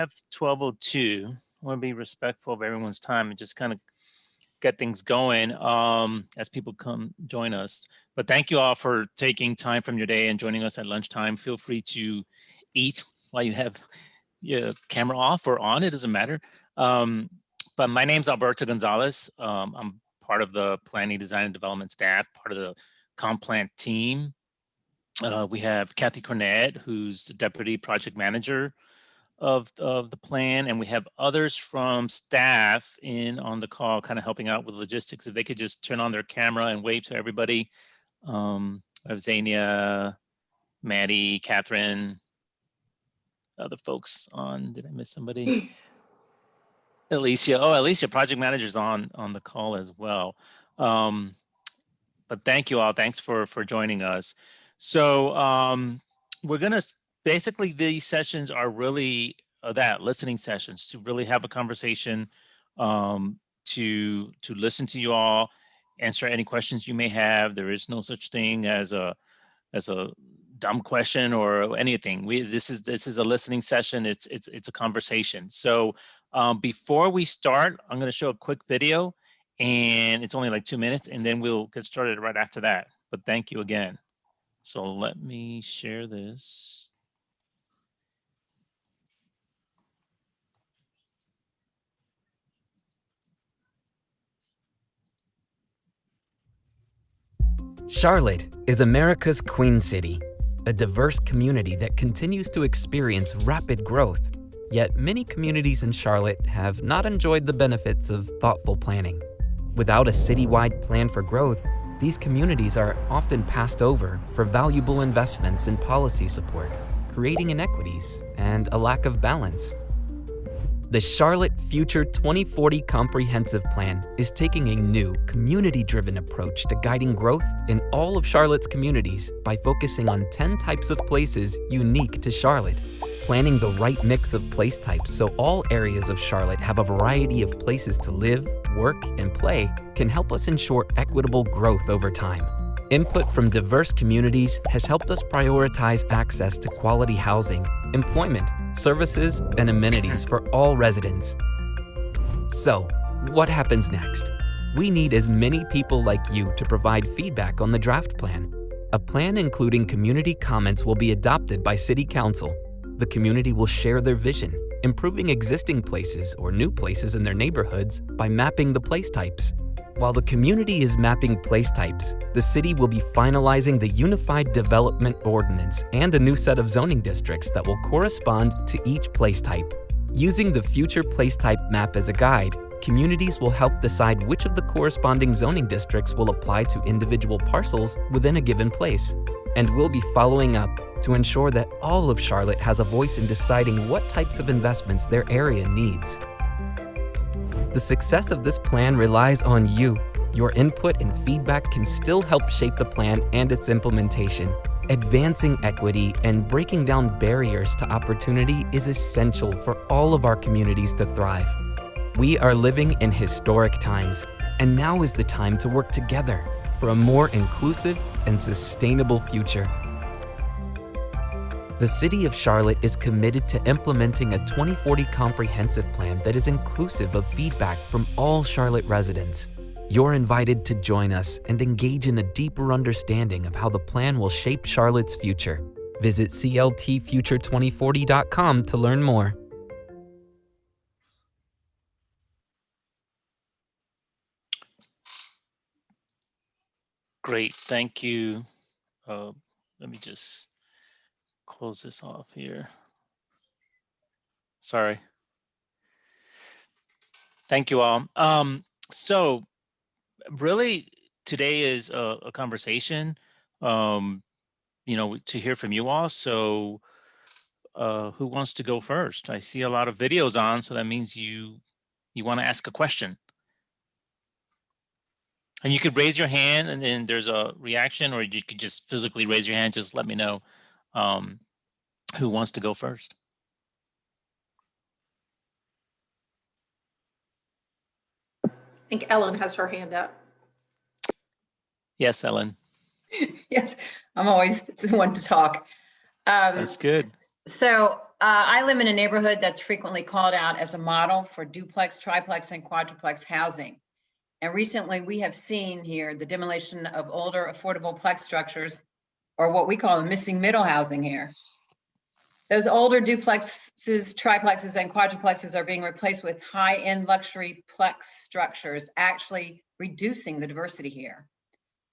have 12:02. I want to be respectful of everyone's time and just kind of get things going as people come join us. But thank you all for taking time from your day and joining us at lunchtime. Feel free to eat while you have your camera off or on, it doesn't matter. But my name's Alberto Gonzalez. I'm part of the planning, design, and development staff, part of the CompPlant team. We have Kathy Cornett, who's the deputy project manager of the plan, and we have others from staff in on the call kind of helping out with logistics. If they could just turn on their camera and wave to everybody. I have Zania, Maddie, Catherine, other folks on. Did I miss somebody? Alicia. Oh, Alicia, project manager's on the call as well. But thank you all. Thanks for joining us. So we're gonna basically, these sessions are really that listening sessions to really have a conversation, to listen to you all, answer any questions you may have. There is no such thing as a dumb question or anything. This is a listening session. It's a conversation. So before we start, I'm going to show a quick video, and it's only like 2 minutes, and then we'll get started right after that. But thank you again. So let me share this. Charlotte is America's Queen City, a diverse community that continues to experience rapid growth. Yet many communities in Charlotte have not enjoyed the benefits of thoughtful planning. Without a citywide plan for growth, these communities are often passed over for valuable investments in policy support, creating inequities and a lack of balance. The Charlotte Future 2040 Comprehensive Plan is taking a new, community-driven approach to guiding growth in all of Charlotte's communities by focusing on 10 types of places unique to Charlotte. Planning the right mix of place types so all areas of Charlotte have a variety of places to live, work, and play can help us ensure equitable growth over time. Input from diverse communities has helped us prioritize access to quality housing, employment, services, and amenities for all residents. So, what happens next? We need as many people like you to provide feedback on the draft plan. A plan including community comments will be adopted by City Council. The community will share their vision, improving existing places or new places in their neighborhoods by mapping the place types. While the community is mapping place types, the city will be finalizing the Unified Development Ordinance and a new set of zoning districts that will correspond to each place type. Using the future place type map as a guide, communities will help decide which of the corresponding zoning districts will apply to individual parcels within a given place. And we'll be following up to ensure that all of Charlotte has a voice in deciding what types of investments their area needs. The success of this plan relies on you. Your input and feedback can still help shape the plan and its implementation. Advancing equity and breaking down barriers to opportunity is essential for all of our communities to thrive. We are living in historic times, and now is the time to work together for a more inclusive and sustainable future. The City of Charlotte is committed to implementing a 2040 comprehensive plan that is inclusive of feedback from all Charlotte residents. You're invited to join us and engage in a deeper understanding of how the plan will shape Charlotte's future. Visit cltfuture2040.com to learn more. Great, thank you. Let me just close this off here. Sorry. Thank you all. So really today is a conversation, to hear from you all. So who wants to go first? I see a lot of videos on, so that means you want to ask a question. And you could raise your hand and then there's a reaction, or you could just physically raise your hand. Just let me know who wants to go first. I think Ellen has her hand up. Yes, Ellen. Yes, I'm always the one to talk. That's good. So I live in a neighborhood that's frequently called out as a model for duplex, triplex, and quadruplex housing. And recently we have seen here the demolition of older affordable plex structures, or what we call the missing middle housing here. Those older duplexes, triplexes, and quadruplexes are being replaced with high-end luxury plex structures, actually reducing the diversity here.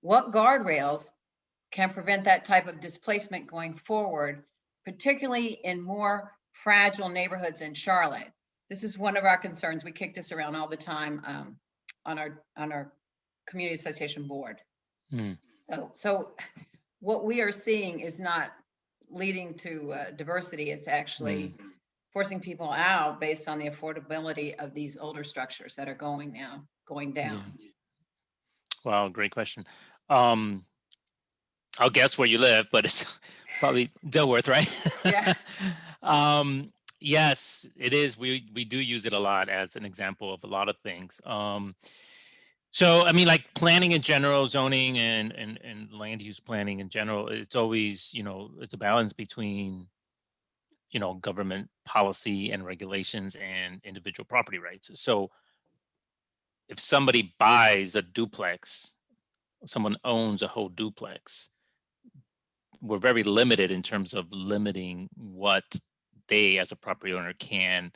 What guardrails can prevent that type of displacement going forward, particularly in more fragile neighborhoods in Charlotte? This is one of our concerns. We kick this around all the time on our community association board. So what we are seeing is not leading to diversity. It's actually forcing people out based on the affordability of these older structures that are going down. Yeah. Wow, great question. I'll guess where you live, but it's probably Dilworth, right? Yeah. Yes, it is. We do use it a lot as an example of a lot of things. So I mean, like planning in general, zoning and land use planning in general, it's always, it's a balance between, government policy and regulations and individual property rights. So if somebody buys a duplex, someone owns a whole duplex, we're very limited in terms of limiting what they as a property owner can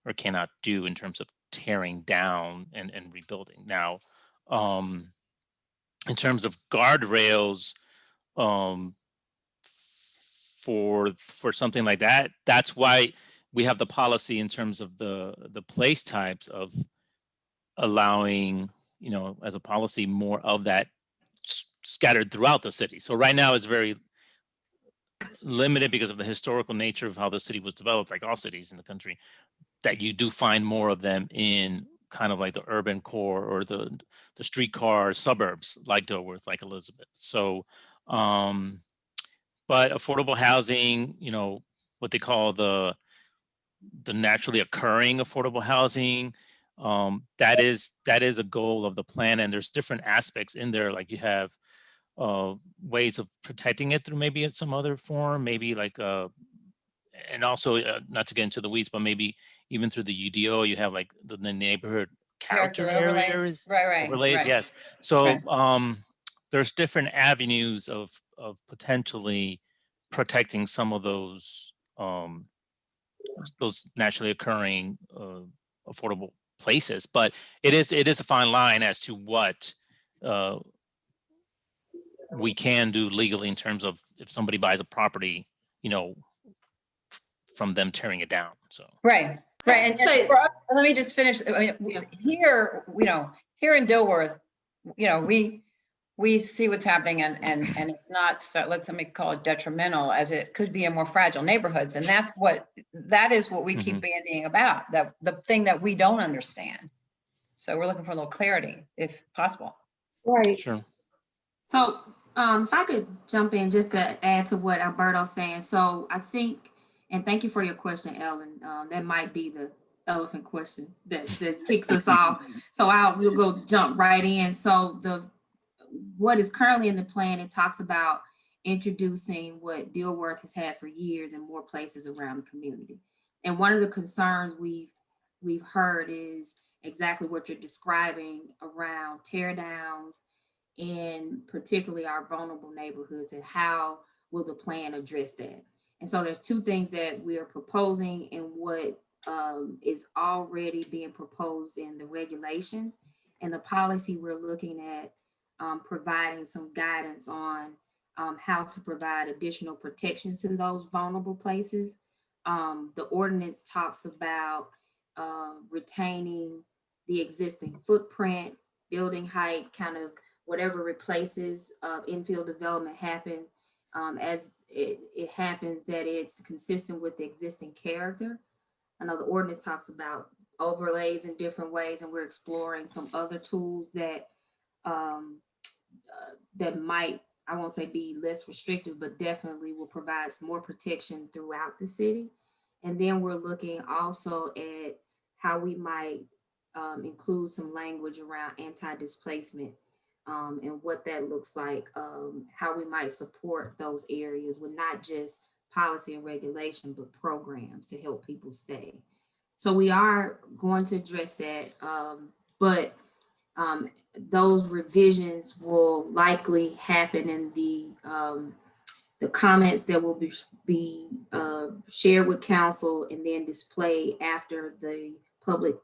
or cannot do in terms of tearing down and rebuilding. Now, in terms of guardrails, for something like that, that's why we have the policy in terms of the place types of allowing, as a policy, more of that scattered throughout the city. So right now it's very limited because of the historical nature of how the city was developed, like all cities in the country, that you do find more of them in kind of like the urban core or the streetcar suburbs like Dilworth, like Elizabeth. So, but affordable housing, what they call the naturally occurring affordable housing, that is a goal of the plan, and there's different aspects in there. Like you have ways of protecting it through maybe some other form, maybe like and also not to get into the weeds, but maybe even through the UDO, you have like the neighborhood character areas, overlays. Yes. So there's different avenues of potentially protecting some of those naturally occurring affordable places, but it is a fine line as to what we can do legally in terms of if somebody buys a property, from them tearing it down. So right. And for us, let me just finish. I mean, here, here in Dilworth, we see what's happening, and it's not, so let me call it detrimental, as it could be in more fragile neighborhoods, and that is what we keep bandying about, that the thing that we don't understand. So we're looking for a little clarity, if possible. Right. Sure. So if I could jump in just to add to what Alberto's saying. So I think, and thank you for your question, Ellen. That might be the elephant question that kicks us off. So we'll go jump right in. So what is currently in the plan, it talks about introducing what Dilworth has had for years in more places around the community. And one of the concerns we've heard is exactly what you're describing around tear downs in particularly our vulnerable neighborhoods, and how will the plan address that? And so there's two things that we are proposing and what is already being proposed in the regulations. And the policy, we're looking at providing some guidance on how to provide additional protections to those vulnerable places. The ordinance talks about retaining the existing footprint, building height, kind of whatever replaces infill development happen, as it happens, that it's consistent with the existing character. I know the ordinance talks about overlays in different ways, and we're exploring some other tools that that might, I won't say be less restrictive, but definitely will provide more protection throughout the city. And then we're looking also at how we might include some language around anti-displacement and what that looks like, how we might support those areas with not just policy and regulation, but programs to help people stay. So we are going to address that, but those revisions will likely happen in the comments that will be shared with council and then displayed after the public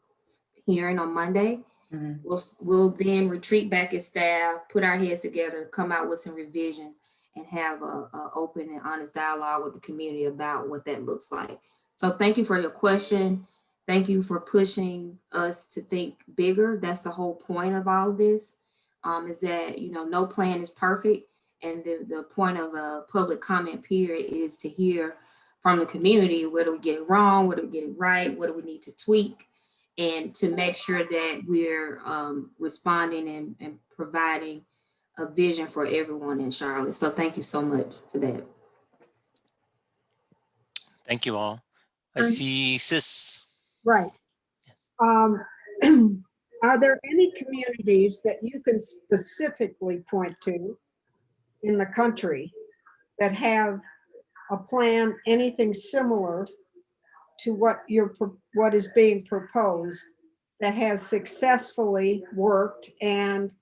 hearing on Monday. Mhm. We'll then retreat back as staff, put our heads together, come out with some revisions, and have a open and honest dialogue with the community about what that looks like. So thank you for your question. Thank you for pushing us to think bigger. That's the whole point of all of this, is that, no plan is perfect. And the point of a public comment period is to hear from the community, where do we get it wrong? Where do we get it right? What do we need to tweak? And to make sure that we're responding and providing a vision for everyone in Charlotte. So thank you so much for that. Thank you all. I see Sis. Right. Are there any communities that you can specifically point to in the country that have a plan, anything similar to what is being proposed, that has successfully worked? And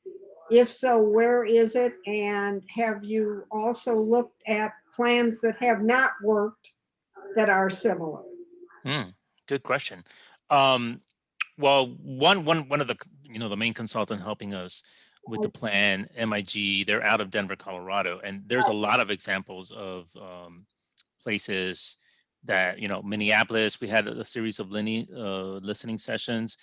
if so, where is it? And have you also looked at plans that have not worked that are similar? Good question. Well, one of the the main consultant helping us with the plan, MIG, they're out of Denver, Colorado, and there's a lot of examples of places that, Minneapolis, we had a series of listening sessions.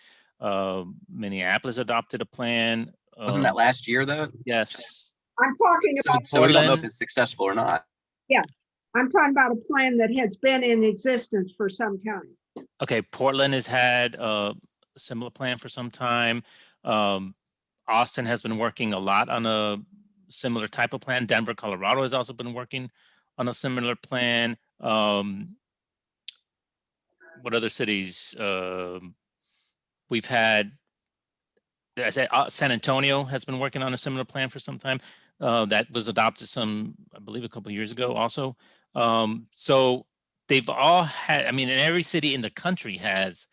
Minneapolis adopted a plan. Wasn't that last year though? Yes. I'm talking about, So we don't know if Portland. it's successful or not. I'm talking about a plan that has been in existence for some time. Okay, Portland has had a similar plan for some time. Austin has been working a lot on a similar type of plan. Denver, Colorado has also been working on a similar plan. What other cities? We've had, I said, San Antonio has been working on a similar plan for some time. That was adopted I believe a couple of years ago also. So they've all had, and every city in the country has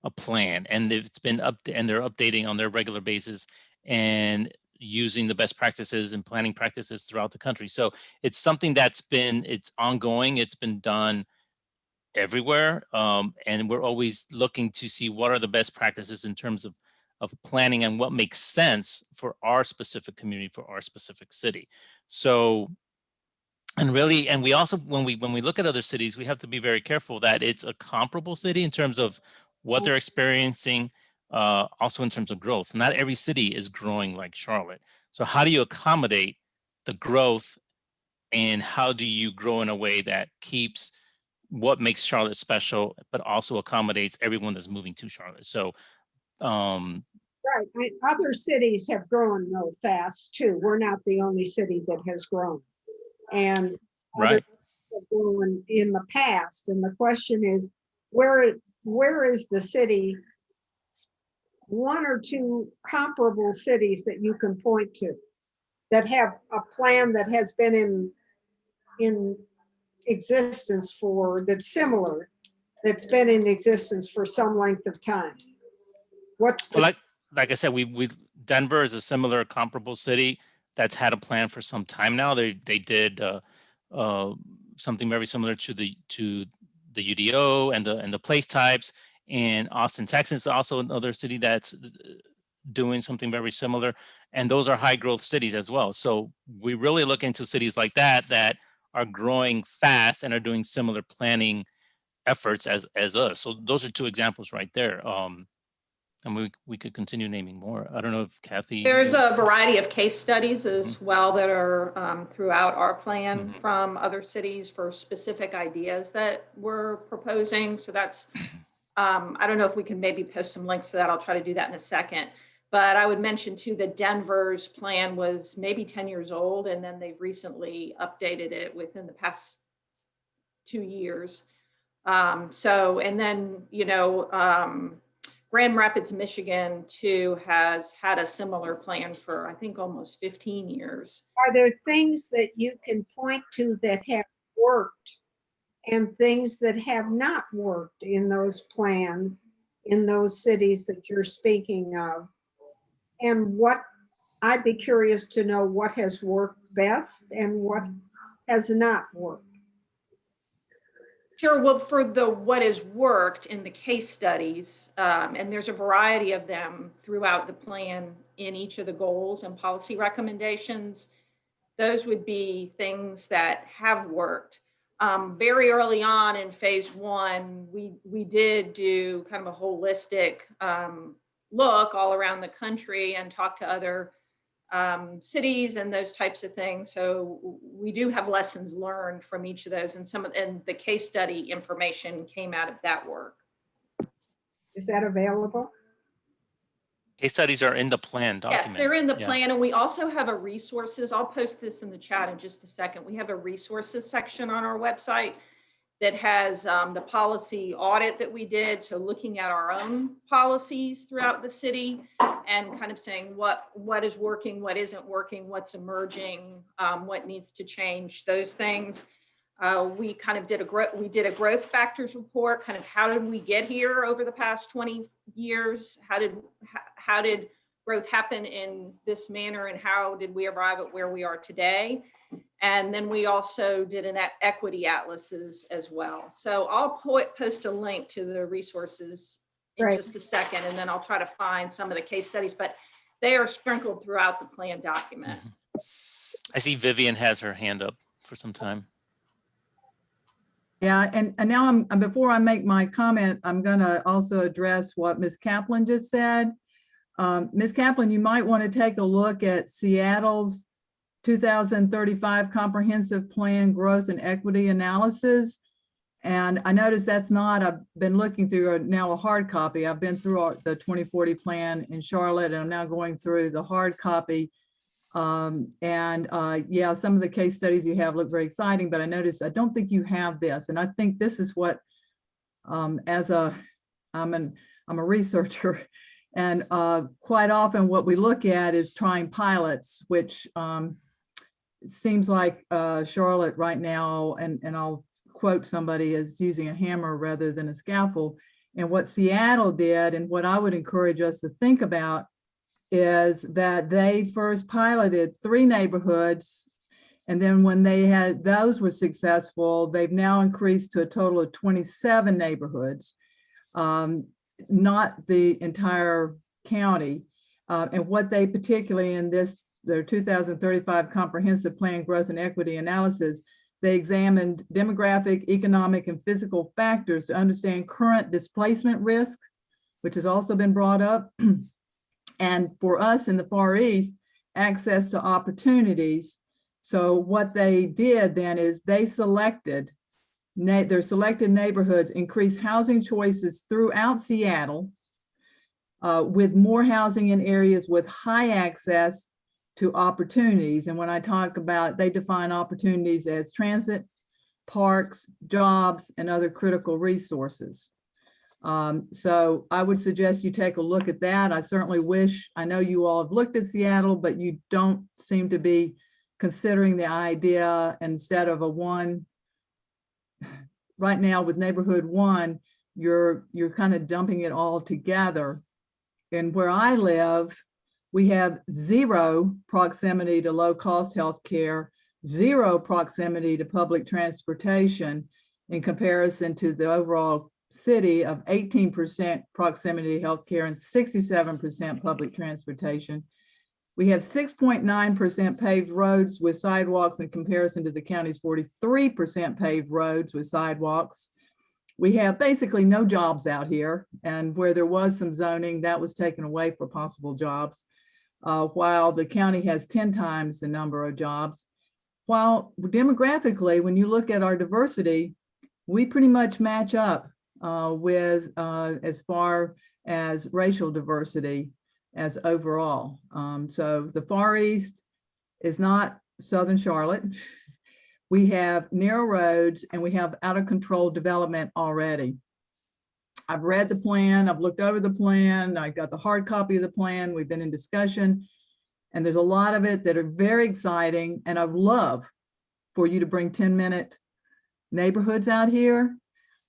a plan, and it's been and they're updating on their regular basis and using the best practices and planning practices throughout the country. So it's something it's ongoing. It's been done everywhere. And we're always looking to see what are the best practices in terms of planning and what makes sense for our specific community, for our specific city. So, and we also, when we look at other cities, we have to be very careful that it's a comparable city in terms of what they're experiencing, also in terms of growth. Not every city is growing like Charlotte. So how do you accommodate the growth, and how do you grow in a way that keeps what makes Charlotte special, but also accommodates everyone that's moving to Charlotte? So, Right. Other cities have grown real fast too. We're not the only city that has grown. And right. have grown in the past. And the question is, where is the city, one or two comparable cities that you can point to that have a plan that has been in existence that's similar, that's been in existence for some length of time? What's Well, like I said, we Denver is a similar comparable city that's had a plan for some time now. They did something very similar to the UDO and the place types. And Austin, Texas is also another city that's doing something very similar. And those are high growth cities as well. So we really look into cities like that are growing fast and are doing similar planning efforts as us. So those are two examples right there. And we could continue naming more. I don't know if Kathy. There's a variety of case studies as well that are throughout our plan from other cities for specific ideas that we're proposing. So that's, I don't know if we can maybe post some links to that. I'll try to do that in a second. But I would mention too that Denver's plan was maybe 10 years old, and then they've recently updated it within the past 2 years. So, and then, Grand Rapids, Michigan, too, has had a similar plan for, I think, almost 15 years. Are there things that you can point to that have worked and things that have not worked in those plans, in those cities that you're speaking of. And what, I'd be curious to know what has worked best and what has not worked. Sure. Well, for the what has worked in the case studies, and there's a variety of them throughout the plan in each of the goals and policy recommendations, those would be things that have worked. Very early on in phase one, we did do kind of a holistic look all around the country and talk to other cities and those types of things. So we do have lessons learned from each of those, and the case study information came out of that work. Is that available? Case studies are in the plan document. Yes, they're in the Yeah. plan, and we also have a resources. I'll post this in the chat in just a second. We have a resources section on our website that has the policy audit that we did. So looking at our own policies throughout the city and kind of saying what is working, what isn't working, what's emerging, what needs to change, those things. We kind of did a growth factors report, kind of how did we get here over the past 20 years? How did growth happen in this manner, and how did we arrive at where we are today? And then we also did an equity atlases as well. So I'll post a link to the resources in just a second, and then I'll try to find some of the case studies, but they are sprinkled throughout the plan document. I see Vivian has her hand up for some time. Yeah, and now before I make my comment, I'm gonna also address what Ms. Kaplan just said. Ms. Kaplan, you might want to take a look at Seattle's 2035 Comprehensive Plan Growth and Equity Analysis. And I noticed that's not, I've been looking through now a hard copy. I've been through the 2040 plan in Charlotte, and I'm now going through the hard copy. Yeah, some of the case studies you have look very exciting, but I noticed I don't think you have this. And I think this is what, I'm a researcher, and quite often what we look at is trying pilots, which seems like Charlotte right now, and I'll quote somebody as using a hammer rather than a scaffold. And what Seattle did, and what I would encourage us to think about, is that they first piloted 3 neighborhoods, and then when they had those were successful, they've now increased to a total of 27 neighborhoods, not the entire county. And what they particularly in their 2035 Comprehensive Plan Growth and Equity Analysis, they examined demographic, economic, and physical factors to understand current displacement risks, which has also been brought up. And for us in the Far East, access to opportunities. So what they did then is they selected their selected neighborhoods, increased housing choices throughout Seattle, with more housing in areas with high access to opportunities. And when I talk about, they define opportunities as transit, parks, jobs, and other critical resources. So I would suggest you take a look at that. I certainly wish, I know you all have looked at Seattle, but you don't seem to be considering the idea instead of a one. Right now with neighborhood 1, you're kind of dumping it all together. And where I live, we have 0 proximity to low-cost healthcare, 0 proximity to public transportation in comparison to the overall city of 18% proximity to healthcare and 67% public transportation. We have 6.9% paved roads with sidewalks in comparison to the county's 43% paved roads with sidewalks. We have basically no jobs out here, and where there was some zoning, that was taken away for possible jobs, while the county has 10 times the number of jobs. While demographically, when you look at our diversity, we pretty much match up with as far as racial diversity as overall. So the Far East is not Southern Charlotte. We have narrow roads and we have out of control development already. I've read the plan, I've looked over the plan, I got the hard copy of the plan, we've been in discussion, and there's a lot of it that are very exciting, and I'd love for you to bring 10-minute neighborhoods out here.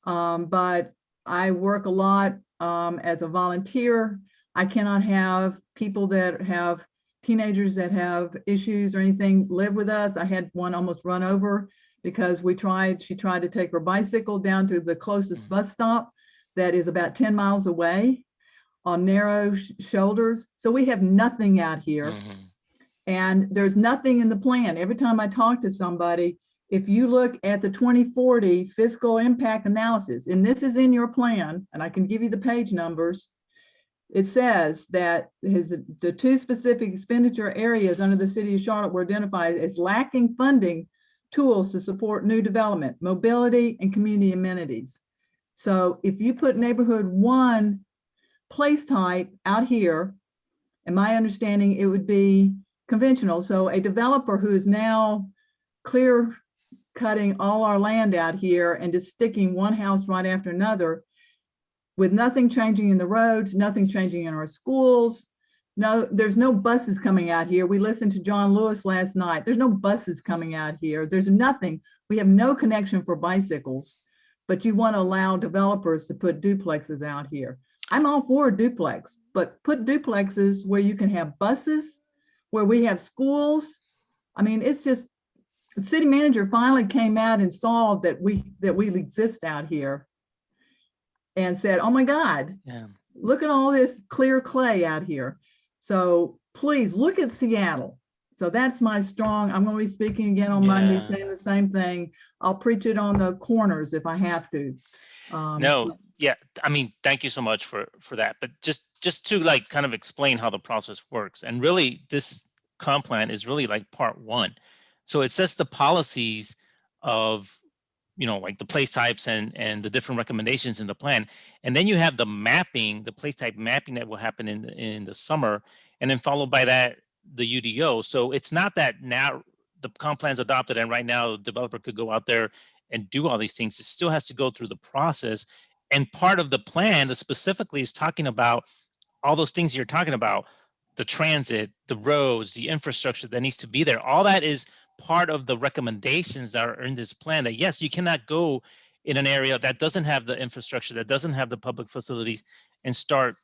But I work a lot as a volunteer. I cannot have people that have teenagers that have issues or anything live with us. I had one almost run over because she tried to take her bicycle down to the closest bus stop that is about 10 miles away on narrow shoulders. So we have nothing out here. And there's nothing in the plan. Every time I talk to somebody, if you look at the 2040 fiscal impact analysis, and this is in your plan, and I can give you the page numbers, it says that the two specific expenditure areas under the city of Charlotte were identified as lacking funding tools to support new development, mobility, and community amenities. So if you put neighborhood 1 place type out here, in my understanding, it would be conventional. So a developer who is now clear cutting all our land out here and just sticking one house right after another with nothing changing in the roads, nothing changing in our schools. No, there's no buses coming out here. We listened to John Lewis last night. There's no buses coming out here. There's nothing. We have no connection for bicycles, but you want to allow developers to put duplexes out here. I'm all for a duplex, but put duplexes where you can have buses, where we have schools. I mean, it's just, the city manager finally came out and saw that we exist out here and said, oh my God, look at all this clear clay out here. So please look at Seattle. So that's my strong, I'm going to be speaking again on Monday, saying the same thing. I'll preach it on the corners if I have to. I mean, thank you so much for that. But just to like kind of explain how the process works. And really this comp plan is really like part 1. So it sets the policies of, like the place types and the different recommendations in the plan. And then you have the mapping, the place type mapping that will happen in the summer, and then followed by that, the UDO. So it's not that now the comp plan's adopted and right now the developer could go out there and do all these things. It still has to go through the process. And part of the plan that specifically is talking about all those things you're talking about, the transit, the roads, the infrastructure that needs to be there. All that is part of the recommendations that are in this plan, that yes, you cannot go in an area that doesn't have the infrastructure, that doesn't have the public facilities, and start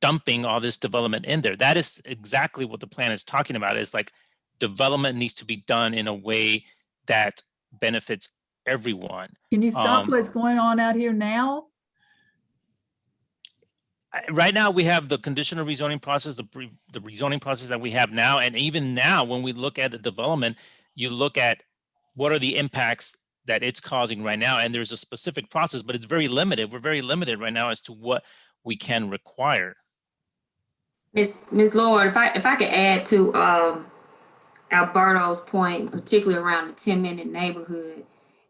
dumping all this development in there. That is exactly what the plan is talking about. Is like development needs to be done in a way that benefits everyone. Can you stop what's going on out here now? Right now, we have the conditional rezoning process, the rezoning process that we have now. And even now, when we look at the development, you look at what are the impacts that it's causing right now. And there's a specific process, but it's very limited. We're very limited right now as to what we can require. Ms. Lord, if I could add to Alberto's point, particularly around the 10-minute neighborhood,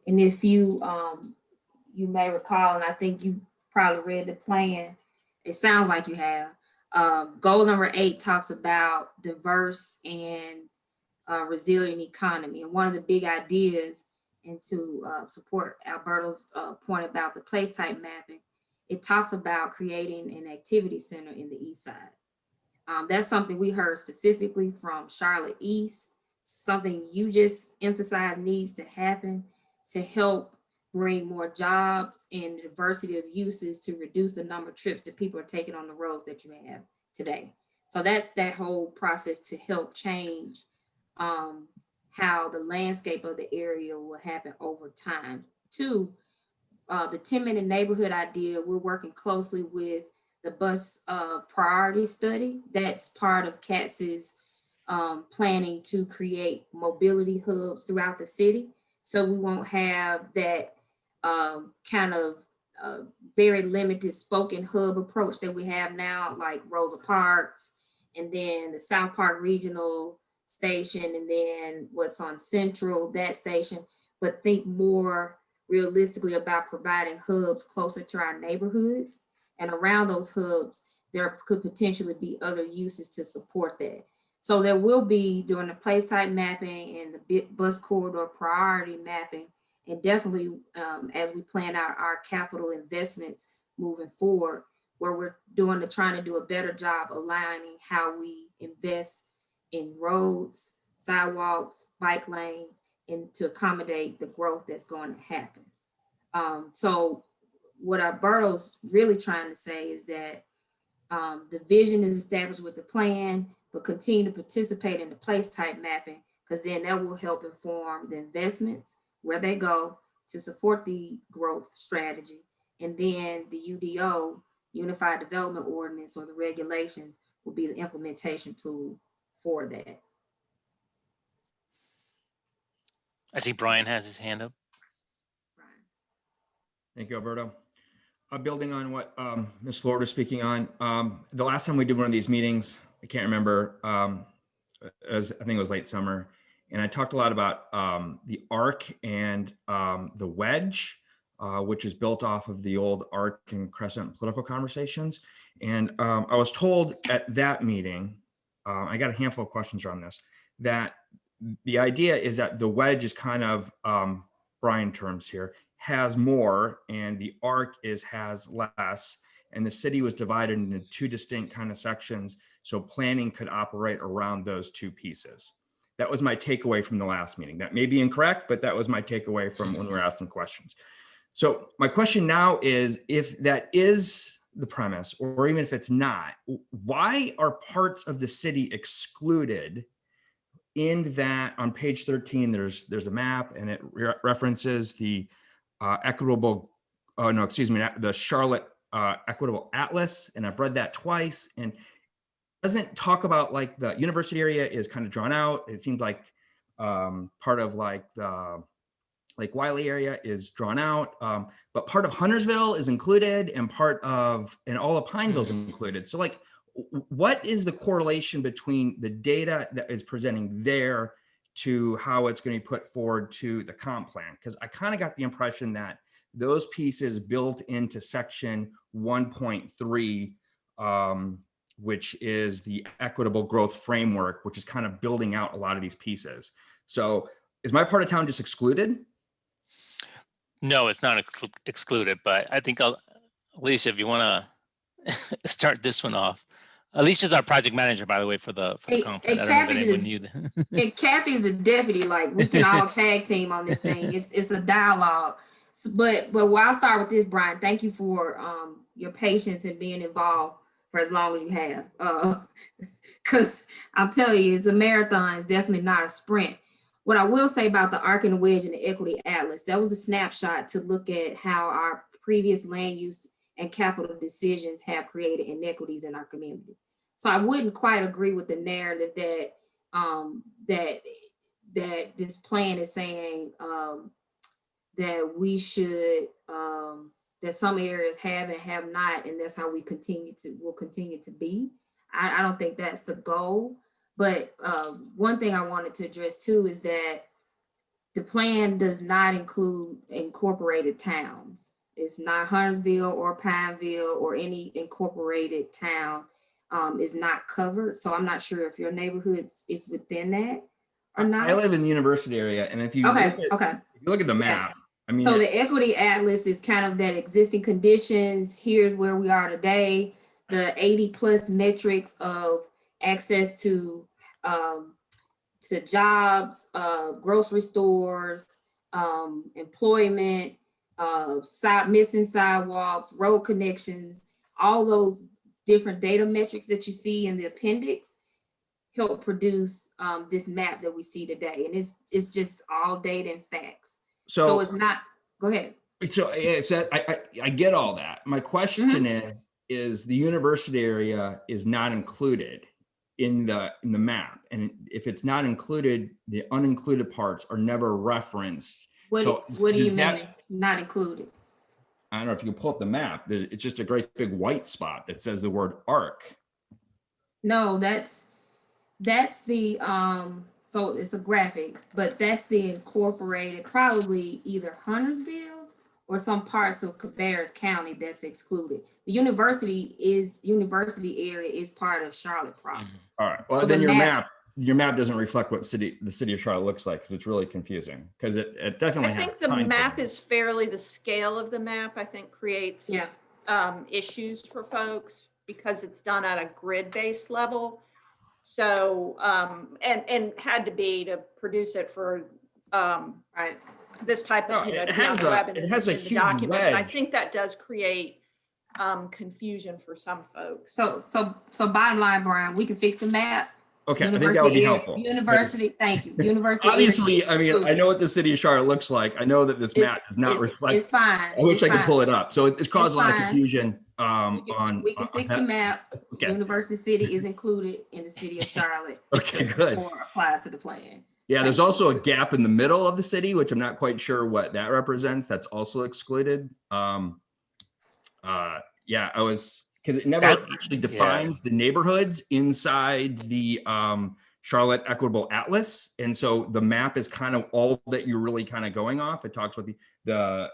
and if you you may recall, and I think you probably read the plan, it sounds like you have. Goal number 8 talks about diverse and resilient economy, and one of the big ideas, and to support Alberto's point about the place type mapping, it talks about creating an activity center in the East Side. That's something we heard specifically from Charlotte East, something you just emphasized needs to happen to help bring more jobs and diversity of uses to reduce the number of trips that people are taking on the roads that you may have today. So that's that whole process to help change how the landscape of the area will happen over time. 2, the 10-minute neighborhood idea, we're working closely with the bus priority study. That's part of CATS's planning to create mobility hubs throughout the city. So we won't have that kind of very limited spoken hub approach that we have now, like Rosa Parks, and then the South Park Regional Station, and then what's on Central, that station, but think more realistically about providing hubs closer to our neighborhoods. And around those hubs, there could potentially be other uses to support that. So there will be, during the place type mapping and the bus corridor priority mapping, and definitely as we plan out our capital investments moving forward, where we're trying to do a better job aligning how we invest in roads, sidewalks, bike lanes, and to accommodate the growth that's going to happen. So what Alberto's really trying to say is that the vision is established with the plan, but continue to participate in the place type mapping, because then that will help inform the investments, where they go to support the growth strategy. And then the UDO, Unified Development Ordinance, or the regulations will be the implementation tool for that. I see Brian has his hand up. Thank you, Alberto. Building on what Ms. Florida was speaking on, the last time we did one of these meetings, I can't remember, I think it was late summer, and I talked a lot about the arc and the wedge, which is built off of the old arc and crescent political conversations. And I was told at that meeting, I got a handful of questions around this, that the idea is that the wedge is kind of, Brian terms here, has more, and the arc has less, and the city was divided into two distinct kind of sections, so planning could operate around those two pieces. That was my takeaway from the last meeting. That may be incorrect, but that was my takeaway from when we were asking questions. So my question now is, if that is the premise, or even if it's not, why are parts of the city excluded in that? On page 13, there's a map, and it references the the Charlotte Equitable Atlas, and I've read that twice, and it doesn't talk about, like, the university area is kind of drawn out. It seems like part of, like, the Lake Wiley area is drawn out, but part of Huntersville is included, and all of Pineville is included. So, like, what is the correlation between the data that is presenting there to how it's going to be put forward to the comp plan? Because I kind of got the impression that those pieces built into section 1.3, which is the equitable growth framework, which is kind of building out a lot of these pieces. So is my part of town just excluded? No, it's not excluded, but I think Alicia, if you want to start this one off. Alicia's our project manager, by the way, for the comp plan. I don't know if anyone knew that. And Kathy's the deputy. Like, we can all tag team on this thing. It's a dialogue. But I'll start with this, Brian. Thank you for your patience and being involved for as long as you have. Because I'm telling you, it's a marathon. It's definitely not a sprint. What I will say about the arc and the wedge and the equity atlas, that was a snapshot to look at how our previous land use and capital decisions have created inequities in our community. So I wouldn't quite agree with the narrative that that this plan is saying that we should that some areas have and have not, and that's how we will continue to be. I don't think that's the goal. But one thing I wanted to address too is that the plan does not include incorporated towns. It's not Huntersville or Pineville or any incorporated town is not covered. So I'm not sure if your neighborhood is within that or not. I live in the university area, and if you look at the map, I mean, so the equity atlas is kind of that existing conditions. Here's where we are today. The 80+ metrics of access to jobs, grocery stores, employment, missing sidewalks, road connections, all those different data metrics that you see in the appendix help produce this map that we see today. And it's just all data and facts. So it's not, go ahead. So I get all that. My question is the university area is not included in the map. And if it's not included, the unincluded parts are never referenced. What do you mean not included? I don't know if you can pull up the map. It's just a great big white spot that says the word arc. No, that's the so it's a graphic, but that's the incorporated, probably either Huntersville or some parts of Cabarrus County that's excluded. The university area is part of Charlotte proper. All right. Well, so then your map doesn't reflect what the city of Charlotte looks like, because it's really confusing. Because it definitely has. I think the map is fairly, the scale of the map, I think, creates issues for folks because it's done at a grid-based level. So and had to be to produce it for Right. this type No, of, you know, it to be on has the a- web and it in has a in the huge document. But I wedge. think that does create confusion for some folks. So bottom line, Brian, we can fix the map. Okay, I think that would be University, helpful. University, thank you. University. Obviously, is I mean, I know what the city of Charlotte looks like. I know that this map does not reflect. It's fine. I wish It's I could fine. pull it up. So it's caused a lot of fine. confusion. We can fix the map. Okay. University City is included in the city of Charlotte. Okay, good. Or applies to the plan. Yeah, there's also a gap in the middle of the city, which I'm not quite sure what that represents. That's also excluded. Yeah, I was, because it never actually defines the neighborhoods inside the Charlotte Equitable Atlas. And so the map is kind of all that you're really kind of going off. It talks about the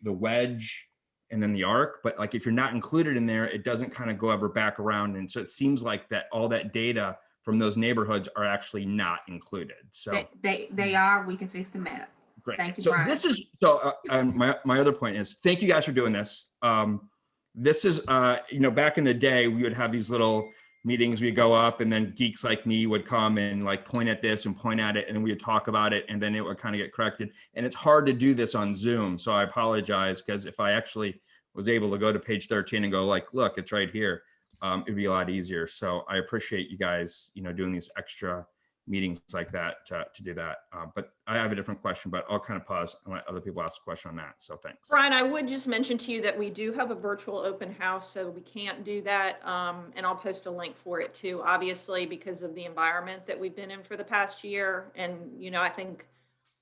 wedge and then the arc, but like if you're not included in there, it doesn't kind of go ever back around. And so it seems like that all that data from those neighborhoods are actually not included. So they are. We can fix the map. great. Thank you, So Brian. this is my other point is thank you guys for doing this. This is you know, back in the day we would have these little meetings. We'd go up and then geeks like me would come and like point at this and point at it, and we would talk about it, and then it would kind of get corrected. And it's hard to do this on Zoom, so I apologize, because if I actually was able to go to page 13 and go like, look, it's right here, it'd be a lot easier. So I appreciate you guys, you know, doing these extra meetings like that to do that. But I have a different question, but I'll kind of pause and let other people ask a question on that. So thanks. Brian, I would just mention to you that we do have a virtual open house, so we can't do that. And I'll post a link for it too, obviously, because of the environment that we've been in for the past year. And, you know, I think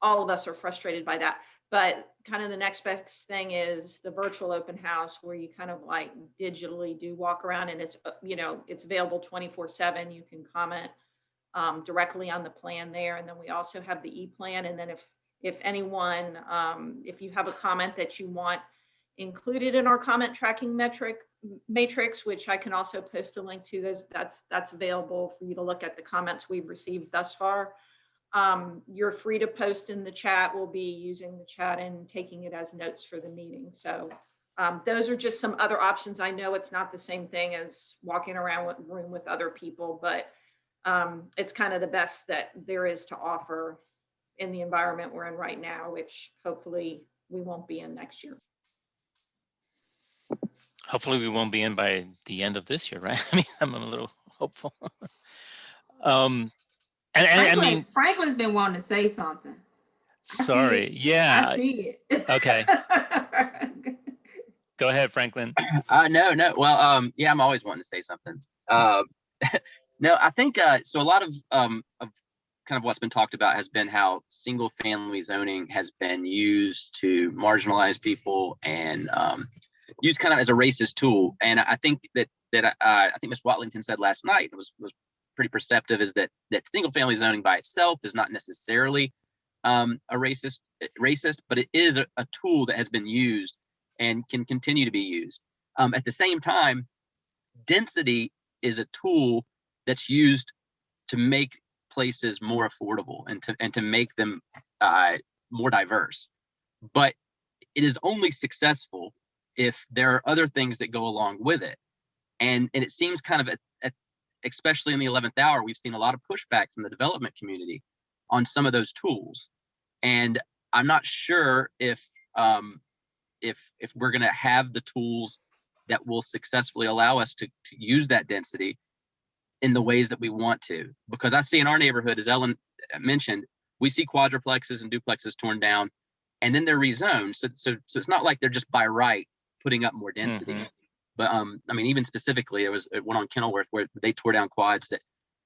all of us are frustrated by that. But kind of the next best thing is the virtual open house, where you kind of like digitally do walk around, and it's, you know, it's available 24/7. You can comment directly on the plan there. And then we also have the e-plan. And then if anyone, if you have a comment that you want included in our comment tracking matrix, which I can also post a link to, that's available for you to look at the comments we've received thus far. You're free to post in the chat. We'll be using the chat and taking it as notes for the meeting. So those are just some other options. I know it's not the same thing as walking around the room with other people, but it's kind of the best that there is to offer in the environment we're in right now, which hopefully we won't be in next year. Hopefully we won't be in by the end of this year, right? I mean, I'm a little hopeful. I mean, Franklin's been wanting to say something. Sorry. Yeah. I see it. Okay. Go ahead, Franklin. No. Well, yeah, I'm always wanting to say something. No, I think so. A lot of kind of what's been talked about has been how single family zoning has been used to marginalize people and used kind of as a racist tool. And I think that I think Ms. Watlington said last night, it was pretty perceptive, is that single family zoning by itself is not necessarily a racist, but it is a tool that has been used and can continue to be used. At the same time, density is a tool that's used to make places more affordable and to make them more diverse. But it is only successful if there are other things that go along with it. And it seems kind of especially in the 11th hour, we've seen a lot of pushback from the development community on some of those tools. And I'm not sure if we're going to have the tools that will successfully allow us to use that density in the ways that we want to. Because I see in our neighborhood, as Ellen mentioned, we see quadruplexes and duplexes torn down, and then they're rezoned. So it's not like they're just by right putting up more density. Mm-hmm. But I mean, even specifically, it was one on Kenilworth where they tore down quads that,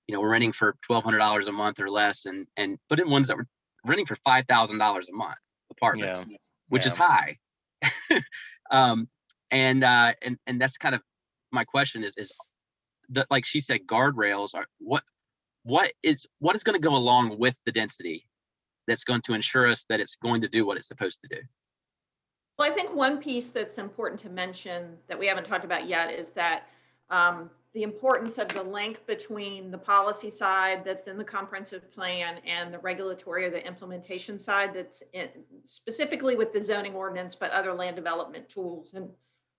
you know, were renting for $1,200 a month or less, and put in ones that were renting for $5,000 a month apartments, which is high. And that's kind of my question is that, like she said, guardrails are what is going to go along with the density that's going to ensure us that it's going to do what it's supposed to do. Well, I think one piece that's important to mention that we haven't talked about yet is that the importance of the link between the policy side that's in the comprehensive plan and the regulatory or the implementation side that's specifically with the zoning ordinance, but other land development tools and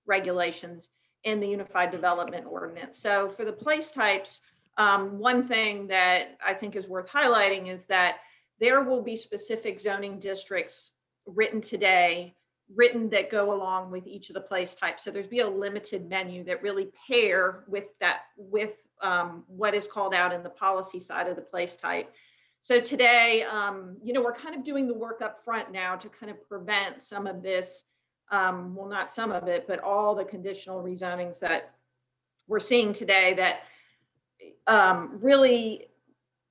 regulations in the unified development ordinance. So for the place types, one thing that I think is worth highlighting is that there will be specific zoning districts written today, written that go along with each of the place types. So there's be a limited menu that really pair with that, with what is called out in the policy side of the place type. So today, we're kind of doing the work up front now to kind of prevent some of this, well, not some of it, but all the conditional rezonings that we're seeing today that really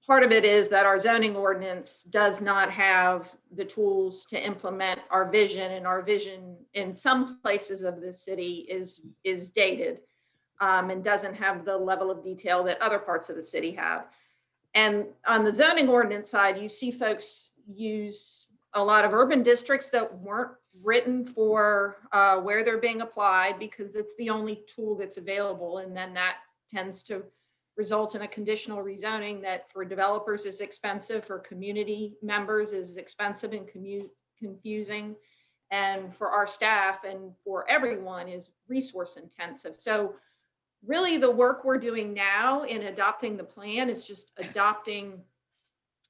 part of it is that our zoning ordinance does not have the tools to implement our vision, and our vision in some places of the city is dated and doesn't have the level of detail that other parts of the city have. And on the zoning ordinance side, you see folks use a lot of urban districts that weren't written for where they're being applied because it's the only tool that's available. And then that tends to result in a conditional rezoning that for developers is expensive, for community members is expensive and confusing, and for our staff and for everyone is resource intensive. So really the work we're doing now in adopting the plan is just adopting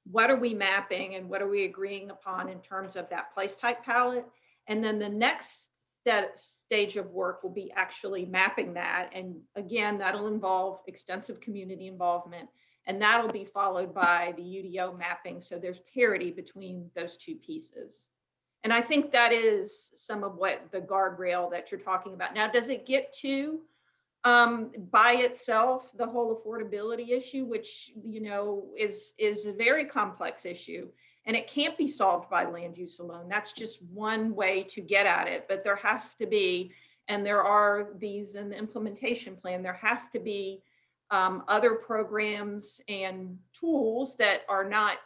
what are we mapping and what are we agreeing upon in terms of that place type palette. And then the next stage of work will be actually mapping that. And again, that'll involve extensive community involvement, and that'll be followed by the UDO mapping. So there's parity between those two pieces. And I think that is some of what the guardrail that you're talking about. Now, does it get to by itself the whole affordability issue, which is a very complex issue, and it can't be solved by land use alone. That's just one way to get at it, but there has to be, and there are these in the implementation plan, there have to be other programs and tools that are not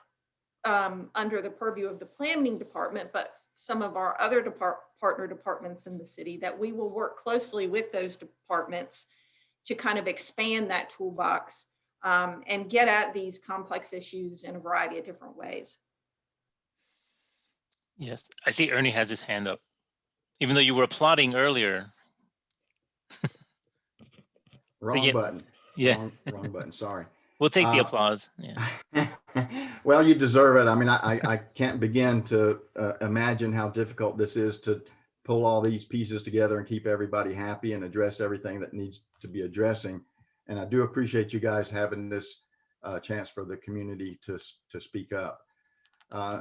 under the purview of the planning department, but some of our other partner departments in the city, that we will work closely with those departments to kind of expand that toolbox and get at these complex issues in a variety of different ways. Yes, I see Ernie has his hand up, even though you were applauding earlier. Wrong button. Yeah. Wrong button. Sorry. We'll take the applause. Yeah. Well, you deserve it. I mean, I can't begin to imagine how difficult this is to pull all these pieces together and keep everybody happy and address everything that needs to be addressing. And I do appreciate you guys having this chance for the community to speak up.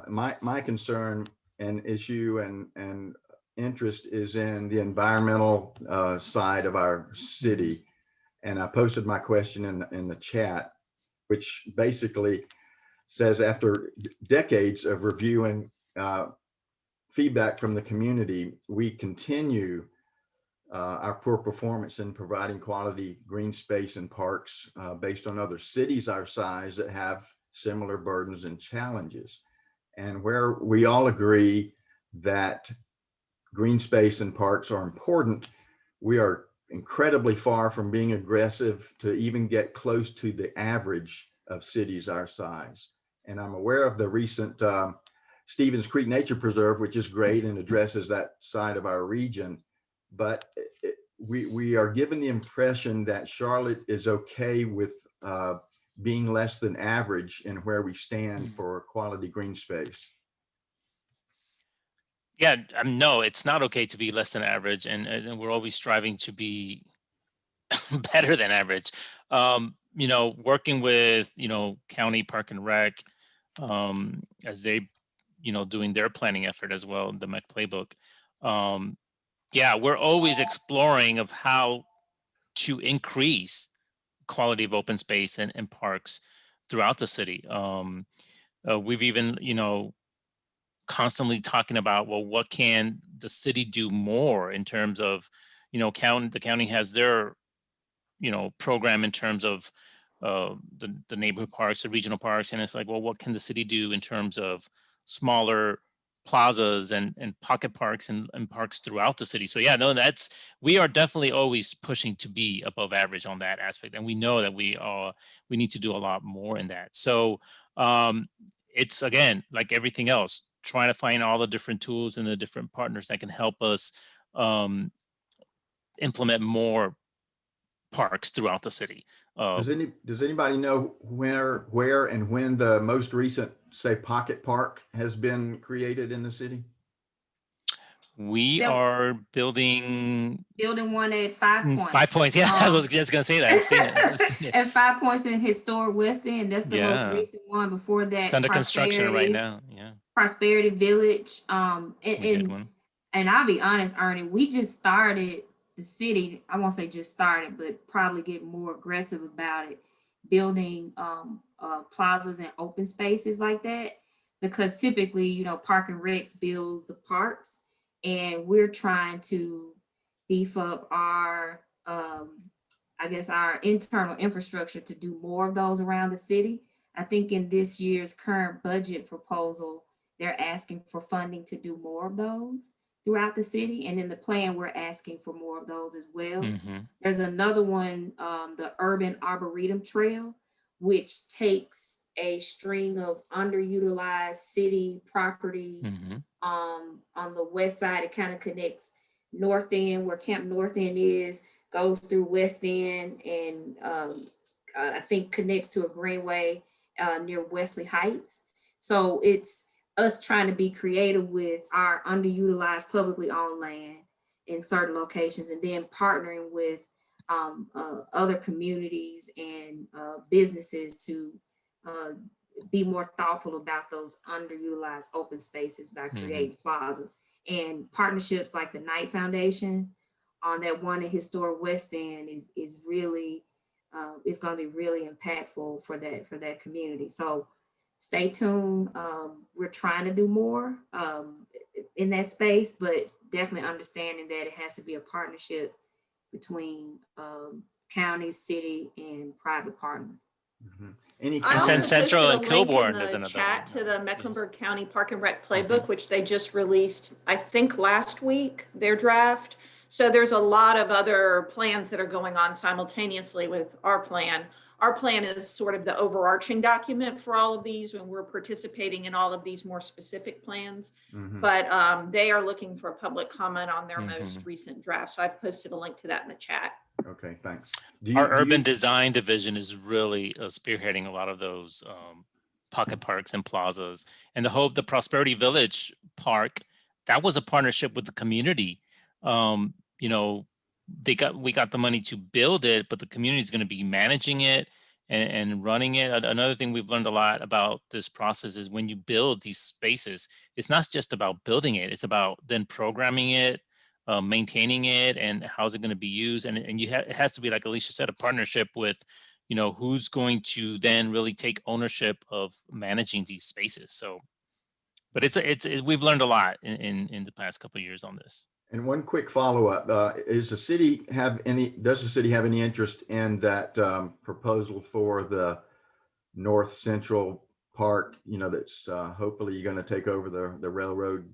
My concern and issue and interest is in the environmental side of our city. And I posted my question in the chat, which basically says, after decades of reviewing feedback from the community, we continue our poor performance in providing quality green space and parks based on other cities our size that have similar burdens and challenges. And where we all agree that green space and parks are important, we are incredibly far from being aggressive to even get close to the average of cities our size. And I'm aware of the recent Stevens Creek Nature Preserve, which is great and addresses that side of our region. But we are given the impression that Charlotte is okay with being less than average in where we stand for quality green space. Yeah, no, it's not okay to be less than average, and we're always striving to be better than average. Working with, County Park and Rec, as they, doing their planning effort as well, the MEC playbook. Yeah, we're always exploring of how to increase quality of open space and parks throughout the city. We've even, constantly talking about, well, what can the city do more in terms of, the county has their, program in terms of the neighborhood parks, the regional parks. And it's like, well, what can the city do in terms of smaller plazas and pocket parks and parks throughout the city? So yeah, no, we are definitely always pushing to be above average on that aspect. And we know that we need to do a lot more in that. So it's, again, like everything else, trying to find all the different tools and the different partners that can help us implement more parks throughout the city. Does anybody know where and when the most recent, say, pocket park has been created in the city? We There- are building Building one at 5 Points. 5 Points. Yeah, I Um, was just gonna say that. I've seen it. I've seen it. And 5 Points in historic West End. That's the most Yeah. recent one. Before that, It's under construction right Prosperity- now. Yeah, Prosperity Village. we did one. And I'll be honest, Ernie, we just started the city. I won't say just started, but probably get more aggressive about it, building plazas and open spaces like that. Because typically, you know, Park and Recs builds the parks, and we're trying to beef up our, I guess, our internal infrastructure to do more of those around the city. I think in this year's current budget proposal, they're asking for funding to do more of those throughout the city. And in the plan, we're asking for more of those as well. Mhm. There's another one, the Urban Arboretum Trail, which takes a string of underutilized city property Mhm. on the west side. It kind of connects North End, where Camp North End is, goes through West End, and I think connects to a greenway near Wesley Heights. So it's us trying to be creative with our underutilized publicly owned land in certain locations, and then partnering with other communities and businesses to be more thoughtful about those underutilized open spaces by creating plaza. And partnerships like the Knight Foundation on that one in historic West End is really it's going to be really impactful for that community. So stay tuned. We're trying to do more in that space, but definitely understanding that it has to be a partnership between county, city, and private partners. Mhm. Any I And also Sen comments? Central posted a and link in Kilbourne the is another chat one. to the Mecklenburg County Park and Rec Playbook, which they just released, I think last week, their draft. So there's a lot of other plans that are going on simultaneously with our plan. Our plan is sort of the overarching document for all of these, and we're participating in all of these more specific plans. Mhm. But they are looking for a public comment on their most recent draft. So I've posted a link to that in the chat. Okay, thanks. Our urban design division is really spearheading a lot of those pocket parks and plazas. And the Prosperity Village Park, that was a partnership with the community. You know, we got the money to build it, but the community is going to be managing it and running it. Another thing we've learned a lot about this process is when you build these spaces, it's not just about building it, it's about then programming it, maintaining it, and how's it going to be used. And it has to be, like Alicia said, a partnership with, you know, who's going to then really take ownership of managing these spaces. So, but we've learned a lot in the past couple of years on this. And one quick follow-up, does the city have any interest in that proposal for the North Central Park, you know, that's hopefully you're going to take over the railroad?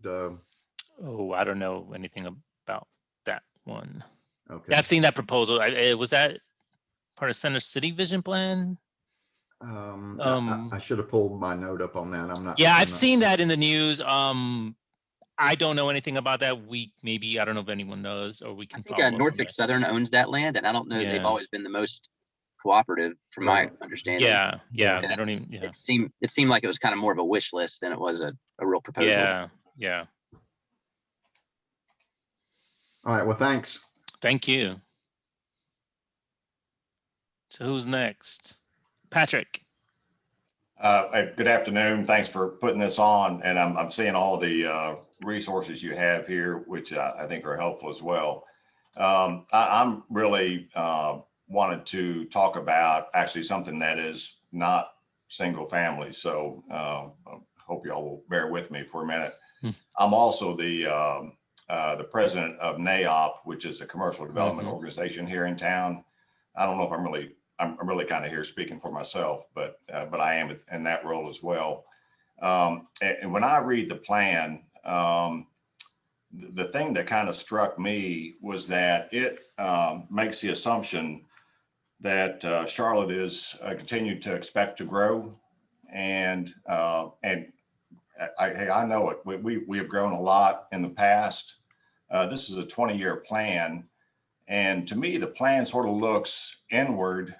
Oh, I don't know anything about that one. Okay. Yeah, I've seen that proposal. Was that part of Center City Vision Plan? I should have pulled my note up on that. I'm not. Yeah, I'm I've not- seen that in the news. I don't know anything about that. I don't know if anyone knows, or we I can think follow up on Norfolk that. Southern owns that land, and I don't know, Yeah. they've always been the most cooperative from my Right. understanding. Yeah, Yeah. they don't even. Yeah, It seemed like it was kind of more of a wish list than it was a real proposal. yeah. All right. Well, thanks. Thank you. So who's next? Patrick. Good afternoon. Thanks for putting this on. And I'm seeing all the resources you have here, which I think are helpful as well. I'm really wanted to talk about actually something that is not single family. So I hope y'all will bear with me for a minute. I'm also the president of NAOP, which is a commercial development organization here in town. I don't know if I'm really kind of here speaking for myself, but I am in that role as well. And when I read the plan, the thing that kind of struck me was that it makes the assumption that Charlotte is continued to expect to grow, and I know it. We have grown a lot in the past. This is a 20-year plan. And to me, the plan sort of looks inward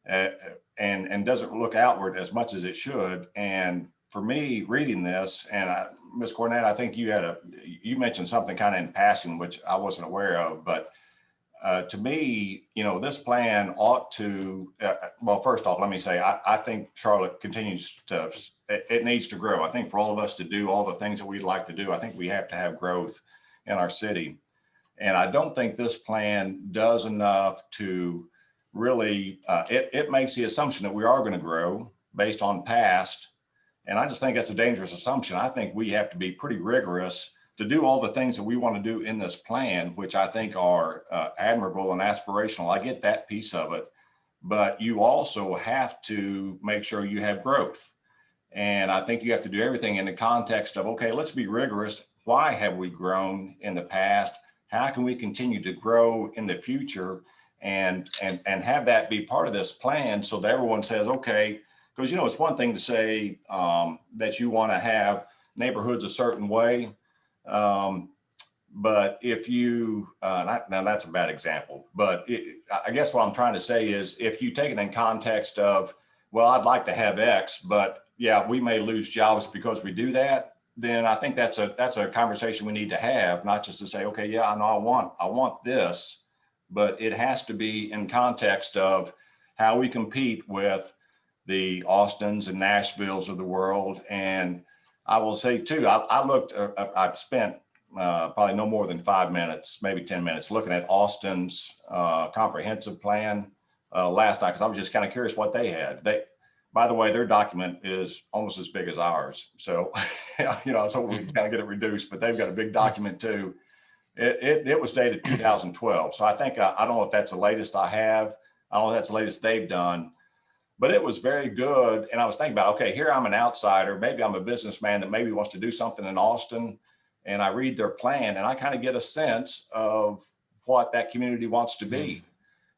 and doesn't look outward as much as it should. And for me, reading this, and Ms. Cornett, I think you mentioned something kind of in passing, which I wasn't aware of, but to me, this plan ought to, well, first off, let me say, I think Charlotte it needs to grow. I think for all of us to do all the things that we'd like to do, I think we have to have growth in our city. And I don't think this plan does enough to really, it makes the assumption that we are going to grow based on past. And I just think that's a dangerous assumption. I think we have to be pretty rigorous to do all the things that we want to do in this plan, which I think are admirable and aspirational. I get that piece of it, but you also have to make sure you have growth. And I think you have to do everything in the context of, okay, let's be rigorous. Why have we grown in the past? How can we continue to grow in the future and have that be part of this plan so that everyone says, okay, because, it's one thing to say that you want to have neighborhoods a certain way. But if you, now that's a bad example, but I guess what I'm trying to say is if you take it in context of, well, I'd like to have X, but yeah, we may lose jobs because we do that, then I think that's a conversation we need to have, not just to say, okay, yeah, I know I want this, but it has to be in context of how we compete with the Austins and Nashvilles of the world. And I will say too, I've spent probably no more than 5 minutes, maybe 10 minutes looking at Austin's comprehensive plan last night, because I was just kind of curious what they had. By the way, their document is almost as big as ours. So, so we kind of get it reduced, but they've got a big document too. It was dated 2012. So I think, I don't know if that's the latest I have. I don't know if that's the latest they've done, but it was very good. And I was thinking about, okay, here I'm an outsider. Maybe I'm a businessman that maybe wants to do something in Austin. And I read their plan and I kind of get a sense of what that community wants to be.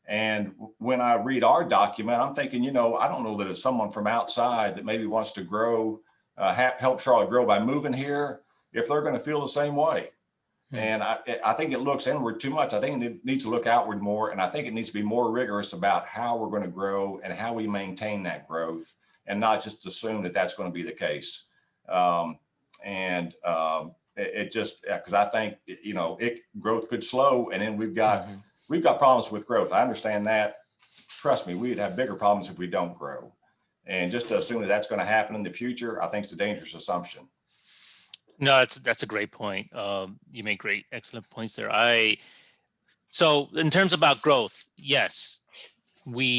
And when I read our document, I'm thinking, I don't know that it's someone from outside that maybe wants to grow, help Charlotte grow by moving here, if they're going to feel the same way. And I think it looks inward too much. I think it needs to look outward more. And I think it needs to be more rigorous about how we're going to grow and how we maintain that growth and not just assume that that's going to be the case. It just, because I think, growth could slow and then we've got problems with growth. I understand that. Trust me, we'd have bigger problems if we don't grow. And just to assume that that's going to happen in the future, I think it's a dangerous assumption. No, that's a great point. You make excellent points there. So in terms about growth, yes, Alberto,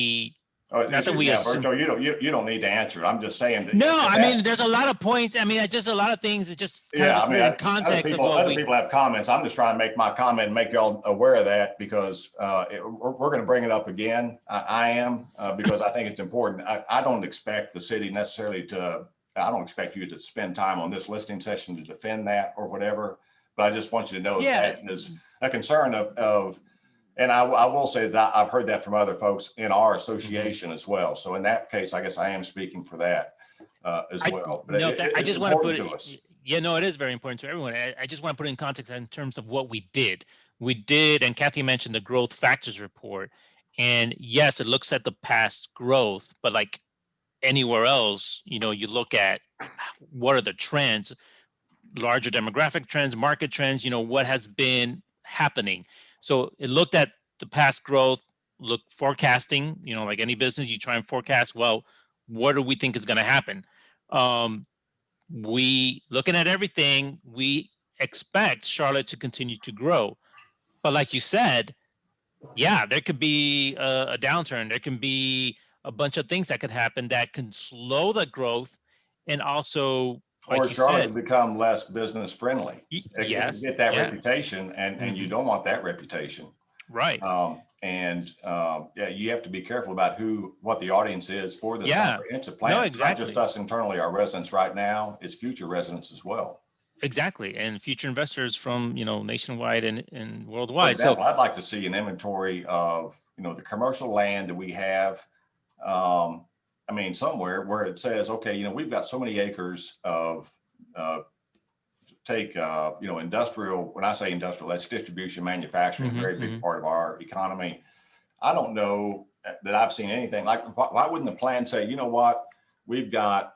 you don't need to answer it. I'm just saying that. No, I mean, there's a lot of points. I mean, just a lot of things that just kind of put it in context of what other people have comments. I'm just trying to make my comment and make y'all aware of that because we're going to bring it up again. I am because I think it's important. I don't expect the city necessarily I don't expect you to spend time on this listening session to defend that or whatever, but I just want you to know that is a concern of, and I will say that I've heard that from other folks in our association as well. So in that case, I guess I am speaking for that as well. But I just want to put it, it is very important to everyone. I just want to put it in context in terms of what we did. And Kathy mentioned the growth factors report. And yes, it looks at the past growth, but like anywhere else, you look at what are the trends, larger demographic trends, market trends, what has been happening. So it looked at the past growth, forecasting, like any business, you try and forecast, well, what do we think is going to happen? We looking at everything, we expect Charlotte to continue to grow. But like you said, yeah, there could be a downturn. There can be a bunch of things that could happen that can slow the growth and also, like you Charlotte said, become less business friendly. Yes, get that reputation, and you don't want that reputation, right? You have to be careful about what the audience is for this comprehensive plan. No, exactly. Not just us internally, our residents right now, it's future residents as well. Exactly, and future investors from nationwide and worldwide. For example, I'd like to see an inventory of the commercial land that we have. Somewhere where it says, okay, we've got so many acres of take, industrial, when I say industrial, that's distribution, manufacturing, very big part of our economy. I don't know that I've seen anything like, why wouldn't the plan say, you know what, we've got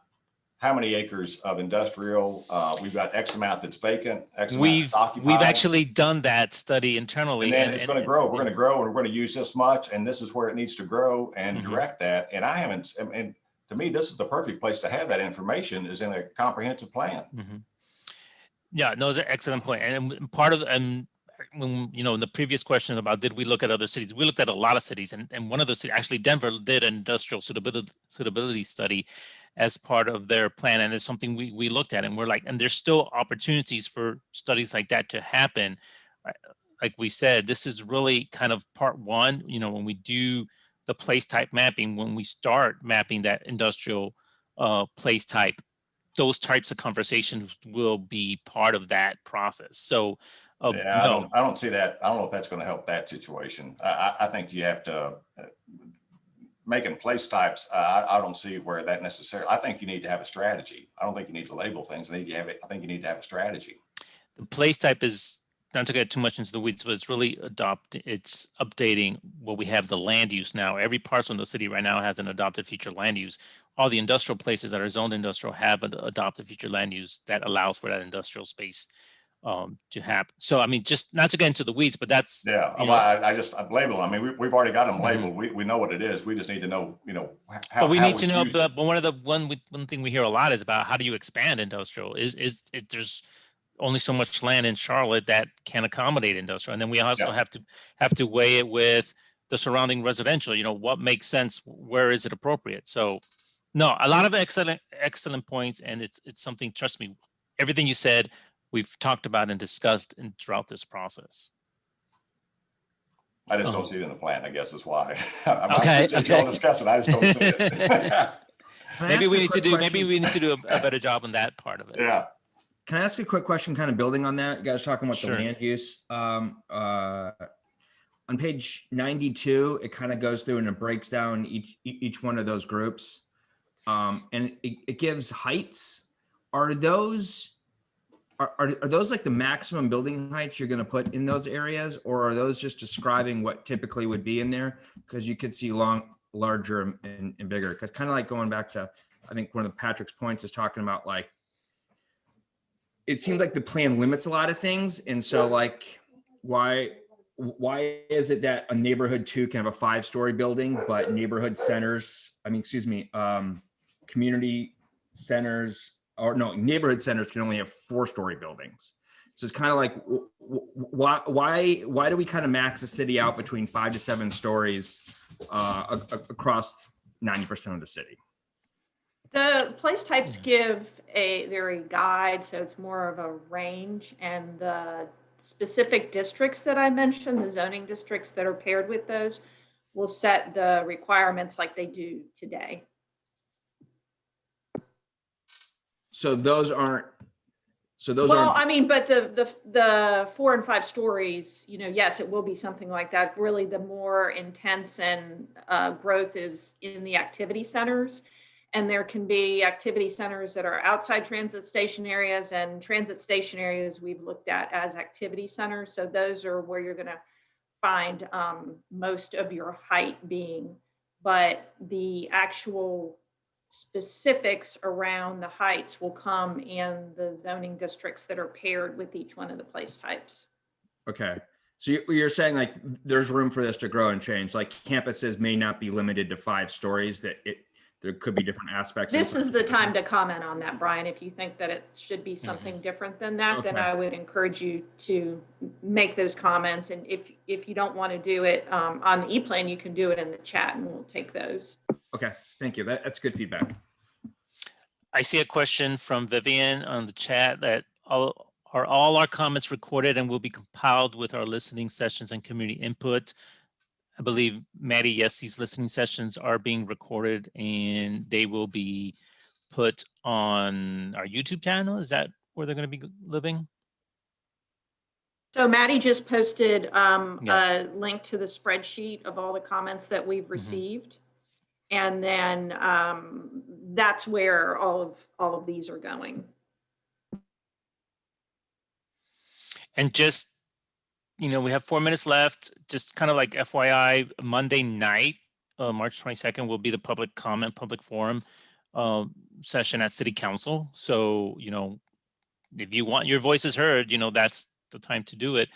how many acres of industrial, we've got X amount that's vacant, X amount that's occupied. We've actually done that study internally. And then it's going to grow. We're going to grow and we're going to use this much. And this is where it needs to grow and direct that. And and to me, this is the perfect place to have that information, is in a comprehensive plan. Yeah, no, it's an excellent point. And part of, and when, in the previous question about, did we look at other cities? We looked at a lot of cities, and one of the cities, actually Denver, did an industrial suitability study as part of their plan. And it's something we looked at, and we're like, and there's still opportunities for studies like that to happen. Like we said, this is really kind of part one, when we do the place type mapping, when we start mapping that industrial place type, those types of conversations will be part of that process. So I don't see that. I don't know if that's going to help that situation. I think you have to, making place types, I don't see where that necessarily, I think you need to have a strategy. I don't think you need to label things. I think you need to have a strategy. The place type is, not to get too much into the weeds, but it's really it's updating what we have, the land use now. Every parcel in the city right now has an adopted future land use. All the industrial places that are zoned industrial have an adopted future land use that allows for that industrial space to happen. So, I mean, just not to get into the weeds, but that's, I label them. I mean, we've already got them labeled. We know what it is. We just need to know, how. But we need to know. But one thing we hear a lot is about, how do you expand industrial? There's only so much land in Charlotte that can accommodate industrial, and then we also have to weigh it with the surrounding residential. What makes sense? Where is it appropriate? So, no, a lot of excellent points, and it's something. Trust me, everything you said, we've talked about and discussed throughout this process. I just don't see it in the plan, I guess is why. Okay. Don't discuss it. I just don't see it. Maybe we need to do a better job on that part of it. Yeah. Can I ask a quick question, kind of building on that? You guys talking about Sure. the land use. On page 92, it kind of goes through and it breaks down each one of those groups. And it gives heights. Are those like the maximum building heights you're going to put in those areas, or are those just describing what typically would be in there? Because you could see larger and bigger. Because kind of like going back to, I think one of Patrick's points is talking about, like, it seems like the plan limits a lot of things. And so, like, why is it that a neighborhood 2 can have a 5-story building, but neighborhood centers, community centers, neighborhood centers can only have 4-story buildings? So it's kind of like, why do we kind of max the city out between 5 to 7 stories across 90% of the city? The place types give they're a guide, so it's more of a range, and the specific districts that I mentioned, the zoning districts that are paired with those, will set the requirements like they do today. So those aren't. I mean, but the 4 and 5 stories, yes, it will be something like that. Really, the more intense and growth is in the activity centers. And there can be activity centers that are outside transit station areas, and transit station areas we've looked at as activity centers. So those are where you're going to find most of your height being. But the actual specifics around the heights will come in the zoning districts that are paired with each one of the place types. Okay. So you're saying, like, there's room for this to grow and change. Like, campuses may not be limited to 5 stories, that there could be different aspects. This is the time to comment on that, Brian. If you think that it should be something different than that, then I would encourage you to make those comments. And if you don't want to do it on the e-plan, you can do it in the chat and we'll take those. Okay, thank you. That's good feedback. I see a question from Vivian on the chat that are all our comments recorded and will be compiled with our listening sessions and community input? I believe, Maddie, yes, these listening sessions are being recorded and they will be put on our YouTube channel. Is that where they're going to be living? So Maddie just posted a link to the spreadsheet of all the comments that we've received. And then that's where all of these are going. And just, we have 4 minutes left, just kind of like FYI, Monday night, March 22nd will be the public comment, public forum session at City Council. So, if you want your voices heard, that's the time to do it.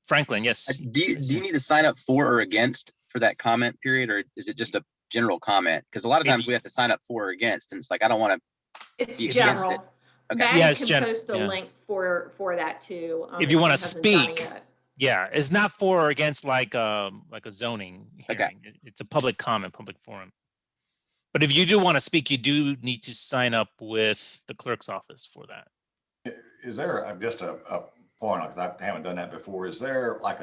Franklin, yes. Do you need to sign up for or against for that comment period, or is it just a general comment? Because a lot of times we have to sign up for or against, and it's like, I don't want to It's be against it. general. Okay. Maddie Yeah, it's can post the yeah. link for that too. If you want she to hasn't done it speak, yet. yeah, it's not for or against like a zoning Okay. hearing. It's a public comment, public forum. But if you do want to speak, you do need to sign up with the clerk's office for that. Is there just a point, because I haven't done that before, is there like,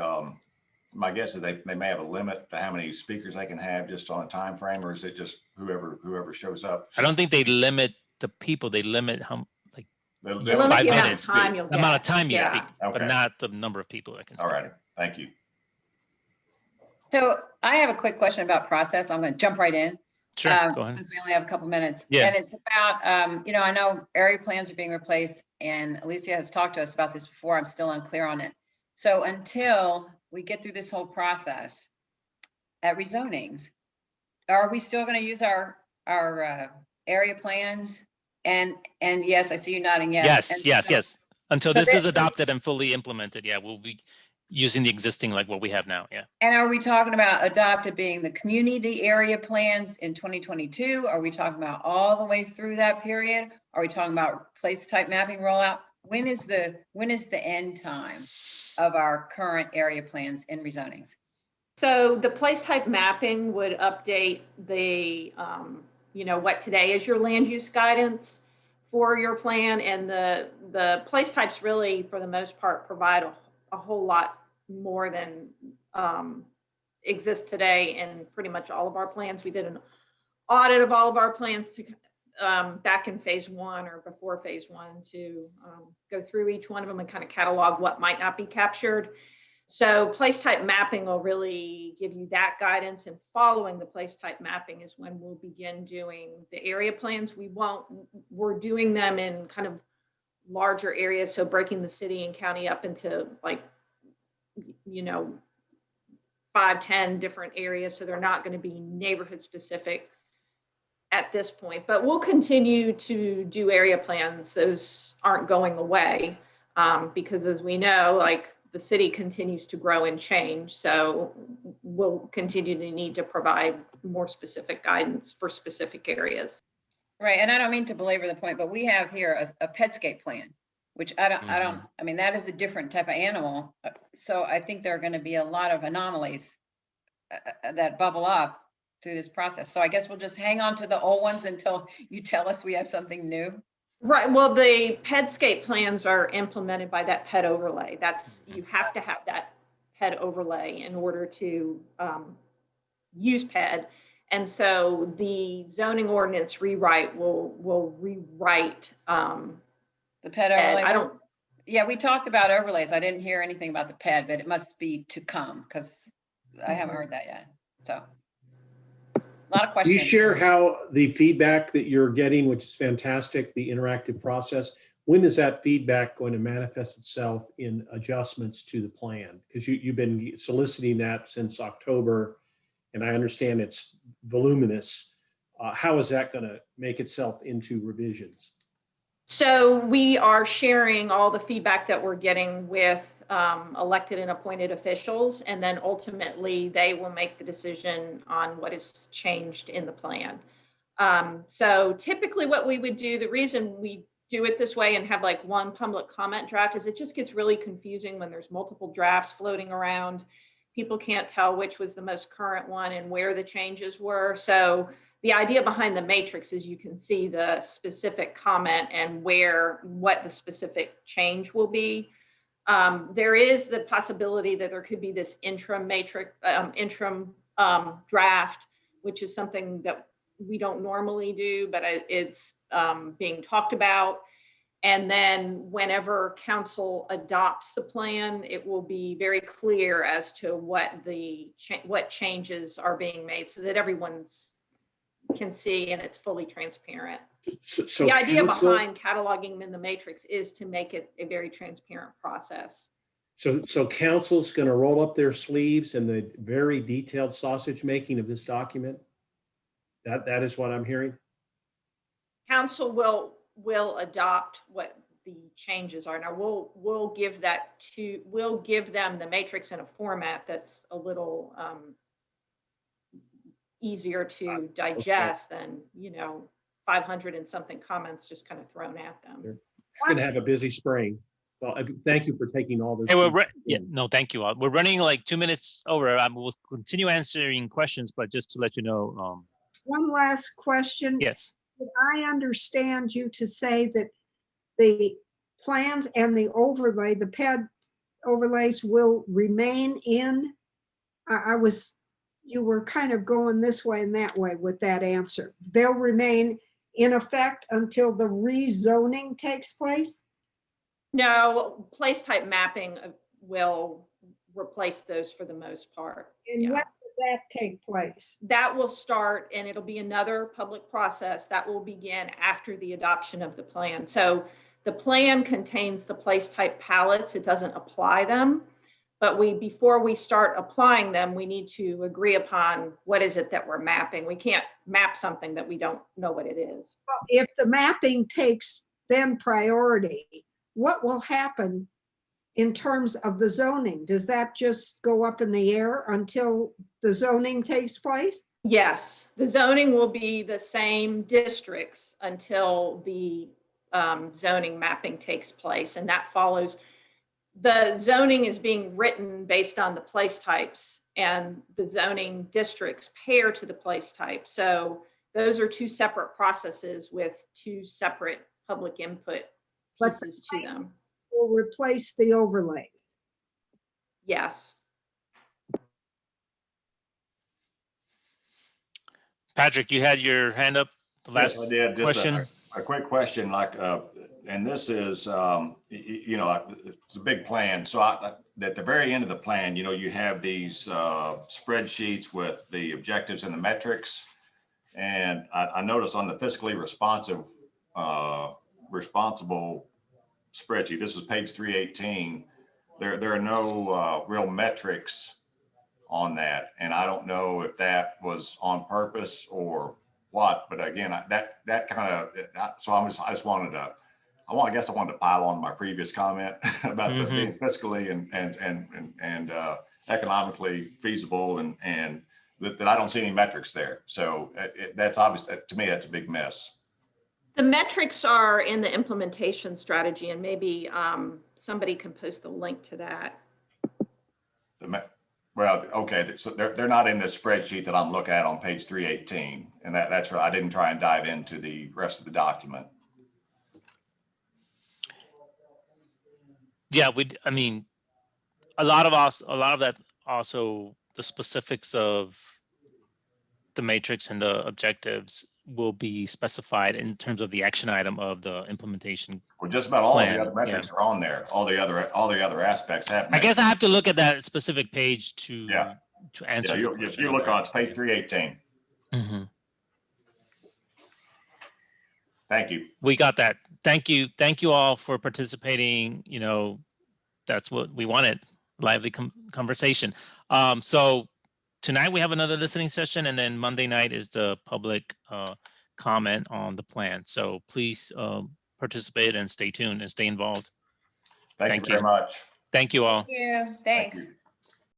my guess is they may have a limit to how many speakers they can have just on a time frame, or is it just whoever shows up? I don't think they limit the people, they limit how, like, They you have limit 5 the amount of minutes, time you'll the amount of get. time you Yeah. speak, but Okay. not the number of people that can All speak. right, thank you. So I have a quick question about process. I'm going to jump right in. Sure, go ahead. Since we only have a couple minutes. Yeah. And it's about, I know area plans are being replaced, and Alicia has talked to us about this before. I'm still unclear on it. So until we get through this whole process at rezonings, are we still going to use our area plans? And yes, I see you nodding yes. And Yes. Until so this is that's- adopted and fully implemented, yeah, we'll be using the existing, like what we have now, yeah. And are we talking about adopted being the community area plans in 2022? Are we talking about all the way through that period? Are we talking about place type mapping rollout? When is the end time of our current area plans in rezonings? So the place type mapping would update the, what today is your land use guidance for your plan, and the place types really, for the most part, provide a whole lot more than exists today in pretty much all of our plans. We did an audit of all of our plans to back in phase 1 or before phase 1 to go through each one of them and kind of catalog what might not be captured. So place type mapping will really give you that guidance, and following the place type mapping is when we'll begin doing the area plans. We're doing them in kind of larger areas, so breaking the city and county up into 5-10 different areas, so they're not going to be neighborhood specific at this point. But we'll continue to do area plans. Those aren't going away because, as we know, the city continues to grow and change, so we'll continue to need to provide more specific guidance for specific areas. Right, and I don't mean to belabor the point, but we have here a Petscape plan, which I mean, that is a different type of animal. So I think there are going to be a lot of anomalies that bubble up through this process. So I guess we'll just hang on to the old ones until you tell us we have something new. Right, well, the Petscape plans are implemented by that pet overlay. You have to have that pet overlay in order to use PED. And so the zoning ordinance rewrite will rewrite the pet overlay. Yeah, we talked about overlays. I didn't hear anything about the pet, but it must be to come because I haven't heard that yet. So a lot of questions. You share how the feedback that you're getting, which is fantastic, the interactive process, when is that feedback going to manifest itself in adjustments to the plan? Because you've been soliciting that since October, and I understand it's voluminous. How is that going to make itself into revisions? So we are sharing all the feedback that we're getting with elected and appointed officials, and then ultimately they will make the decision on what is changed in the plan. So typically what we would do, the reason we do it this way and have one public comment draft is it just gets really confusing when there's multiple drafts floating around. People can't tell which was the most current one and where the changes were. So the idea behind the matrix is you can see the specific comment and what the specific change will be. There is the possibility that there could be this interim draft, which is something that we don't normally do, but it's being talked about. And then whenever council adopts the plan, it will be very clear as to what changes are being made so that everyone's can see, and it's fully transparent. So The idea council- behind cataloging them in the matrix is to make it a very transparent process. So council's going to roll up their sleeves in the very detailed sausage making of this document? That is what I'm hearing? Council will adopt what the changes are. Now, we'll give them the matrix in a format that's a little easier to digest than, 500 and something comments just kind of thrown at them. We're going to have a busy spring. Well, thank you for taking all this. Hey, no, thank you all. We're running like 2 minutes over. We'll continue answering questions, but just to let you know. One last question. Yes. Did I understand you to say that the plans and the overlay, the PED overlays will remain in? You were kind of going this way and that way with that answer. They'll remain in effect until the rezoning takes place? No, place type mapping will replace those for the most part. And when will that take place? That will start, and it'll be another public process that will begin after the adoption of the plan. So the plan contains the place type palettes. It doesn't apply them, but before we start applying them, we need to agree upon what is it that we're mapping. We can't map something that we don't know what it is. Well, if the mapping takes then priority, what will happen in terms of the zoning? Does that just go up in the air until the zoning takes place? Yes, the zoning will be the same districts until the zoning mapping takes place, and that follows. The zoning is being written based on the place types, and the zoning districts pair to the place type. So those are two separate processes with two separate public input pieces to them. Will replace the overlays. Yes. Patrick, you had your hand up. The last Yes, I did. Just question. a quick question, and this is, it's a big plan. So at the very end of the plan, you have these spreadsheets with the objectives and the metrics. And I noticed on the fiscally responsible spreadsheet, this is page 318, there are no real metrics on that. And I don't know if that was on purpose or what, but again, that kind of, so I wanted to pile on my previous comment about the being fiscally and economically feasible and that I don't see any metrics there. So that's obvious. To me, that's a big miss. The metrics are in the implementation strategy, and maybe somebody can post the link to that. Well, okay, so they're not in this spreadsheet that I'm looking at on page 318, and that's right. I didn't try and dive into the rest of the document. Yeah, I mean, a lot of that also, the specifics of the matrix and the objectives will be specified in terms of the action item of the implemenation. Well, just about all of plan. the other metrics are on there. All the other aspects have. I guess I have to look at that specific page to answer. If you look on, it's page 318. Mm-hmm. Thank you. We got that. Thank you all for participating. That's what we wanted, lively conversation. So tonight we have another listening session, and then Monday night is the public comment on the plan. So please participate and stay tuned and stay involved. Thank you very much. Thank you all. Thank you. Thanks. Thank you.